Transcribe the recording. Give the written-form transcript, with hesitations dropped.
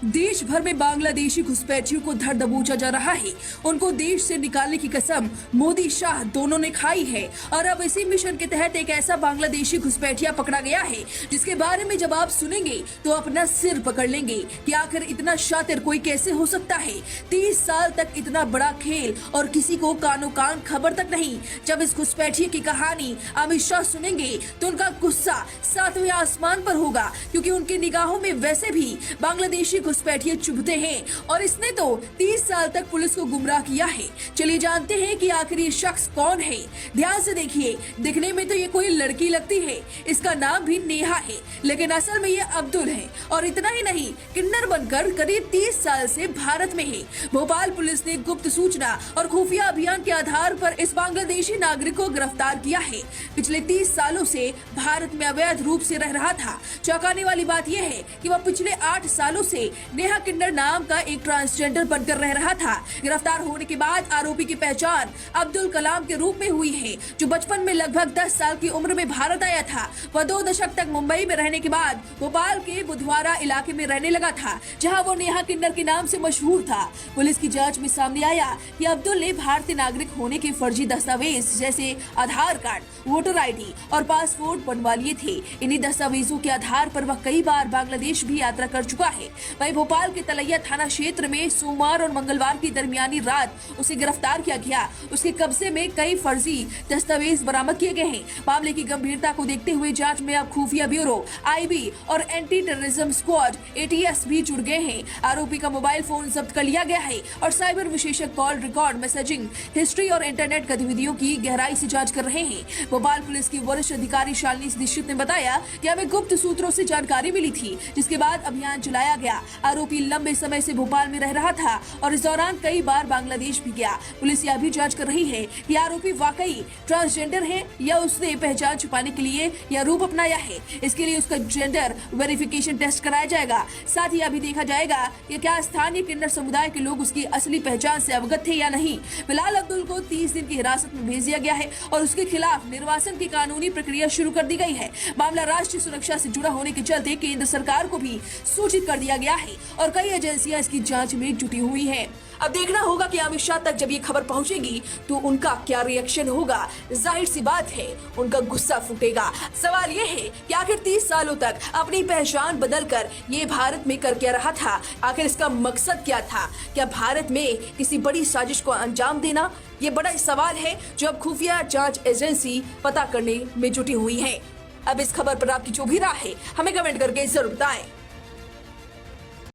देश भर में बांग्लादेशी घुसपैठियों को धर दबोचा जा रहा है। उनको देश से निकालने की कसम मोदी शाह दोनों ने खाई है और अब इसी मिशन के तहत एक ऐसा बांग्लादेशी घुसपैठिया पकड़ा गया है जिसके बारे में जब आप सुनेंगे तो अपना सिर पकड़ लेंगे कि आखिर इतना शातिर कोई कैसे हो सकता है। 30 साल तक इतना बड़ा खेल और किसी को कानो कान खबर तक नहीं। जब इस घुसपैठिए की कहानी अमित शाह सुनेंगे तो उनका गुस्सा 7वें आसमान पर होगा, क्योंकि उनकी निगाहों में वैसे भी बांग्लादेशी घुसपैठिए चुभते हैं और इसने तो 30 साल तक पुलिस को गुमराह किया है। चलिए जानते हैं कि आखिर ये शख्स कौन है। ध्यान से देखिए, दिखने में तो ये कोई लड़की लगती है, इसका नाम भी नेहा है, लेकिन असल में ये अब्दुल है। और इतना ही नहीं, किन्नर बनकर करीब 30 साल से भारत में है। भोपाल पुलिस ने गुप्त सूचना और खुफिया अभियान के आधार पर इस बांग्लादेशी नागरिक को गिरफ्तार किया है। पिछले 30 सालों से भारत में अवैध रूप से रह रहा था। चौंकाने वाली बात यह है कि वह पिछले 8 सालों से नेहा किन्नर नाम का एक ट्रांसजेंडर बनकर रह रहा था। गिरफ्तार होने के बाद आरोपी की पहचान अब्दुल कलाम के रूप में हुई है, जो बचपन में लगभग 10 साल की उम्र में भारत आया था। वह 2 दशक तक मुंबई में रहने के बाद भोपाल के बुधवारा इलाके में रहने लगा था, जहां वो नेहा किन्नर के नाम से मशहूर था। पुलिस की जांच में सामने आया कि अब्दुल ने भारतीय नागरिक होने के फर्जी दस्तावेज जैसे आधार कार्ड, वोटर ID और पासपोर्ट बनवा लिए थे। इन्हीं दस्तावेजों के आधार पर वह कई बार बांग्लादेश भी यात्रा कर चुका है। वहीं भोपाल के तलैया थाना क्षेत्र में सोमवार और मंगलवार की दरमियानी रात उसे गिरफ्तार किया गया। उसके कब्जे में कई फर्जी दस्तावेज बरामद किए गए हैं। मामले की गंभीरता को देखते हुए जांच में अब खुफिया ब्यूरो, IB और एंटी टेररिज्म स्क्वाड ATS भी जुड़ गए हैं। आरोपी का मोबाइल फोन जब्त कर लिया गया है और साइबर विशेषज्ञ कॉल रिकॉर्ड, मैसेजिंग हिस्ट्री और इंटरनेट गतिविधियों की गहराई से जांच कर रहे हैं। भोपाल पुलिस की वरिष्ठ अधिकारी शालिनी दीक्षित ने बताया कि हमें गुप्त सूत्रों से जानकारी मिली थी, जिसके बाद अभियान चलाया गया। आरोपी लंबे समय से भोपाल में रह रहा था और इस दौरान कई बार बांग्लादेश भी गया। पुलिस यह भी जांच कर रही है कि आरोपी वाकई ट्रांसजेंडर है या उसने पहचान छुपाने के लिए यह रूप अपनाया है। इसके लिए उसका जेंडर वेरिफिकेशन टेस्ट कराया जाएगा। साथ ही यह भी देखा जाएगा कि क्या स्थानीय किन्नर समुदाय के लोग उसकी असली पहचान से अवगत थे या नहीं। फिलहाल अब्दुल को 30 दिन की हिरासत में भेज दिया गया है और उसके खिलाफ निर्वासन की कानूनी प्रक्रिया शुरू कर दी गई है। मामला राष्ट्रीय सुरक्षा से जुड़ा होने के चलते केंद्र सरकार को भी सूचित कर दिया गया है और कई एजेंसियां इसकी जांच में जुटी हुई हैं। अब देखना होगा कि अमित शाह तक जब ये खबर पहुंचेगी तो उनका क्या रिएक्शन होगा। जाहिर सी बात है, उनका गुस्सा फूटेगा। सवाल ये है कि आखिर 30 सालों तक अपनी पहचान बदलकर ये भारत में कर क्या रहा था। आखिर इसका मकसद क्या था? क्या भारत में किसी बड़ी साजिश को अंजाम देना? ये बड़ा सवाल है जो अब खुफिया जांच एजेंसी पता करने में जुटी हुई है। अब इस खबर पर आपकी जो भी राय है हमें कमेंट करके जरूर बताएं।